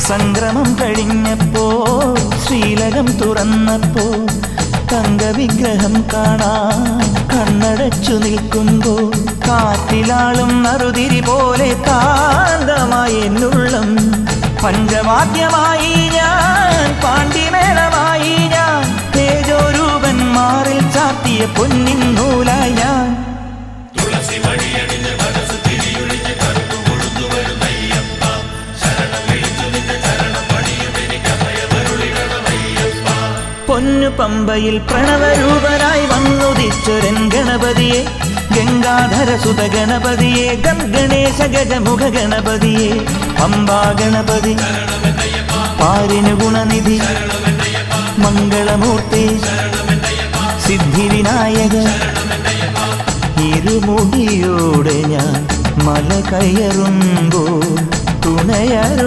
സംക്രമം കഴിഞ്ഞപ്പോൾ ശ്രീലകം തുറന്നപ്പോൾ തങ്കവിഗ്രഹം കാണാൻ കണ്ണടച്ചു നിൽക്കുമ്പോൾ കാറ്റിലാളും നറുതിരി പോലെ കാന്തമായി എന്നുള്ളം പഞ്ചവാദ്യമായി ഞാൻ പാണ്ഡിമേളമായി ഞാൻ തേജോരൂപൻ മാറിൽ ചാത്തിയ പൊന്നിൻ നൂലായി ഞാൻ പൊന്നു പമ്പയിൽ പ്രണവരൂപനായി വന്നുദിച്ചൊരൻ ഗണപതിയെ ഗംഗാധരസുത ഗണപതിയെ ഗണേശ ഗജമുഖ ഗണപതിയെ പമ്പാ ഗണപതി പാരിനു ഗുണനിധി മംഗളമൂർത്തി സിദ്ധിവിനായക ഇരുമുടിയോടെ ഞാൻ മല കയറുമ്പോൾ തുണയരു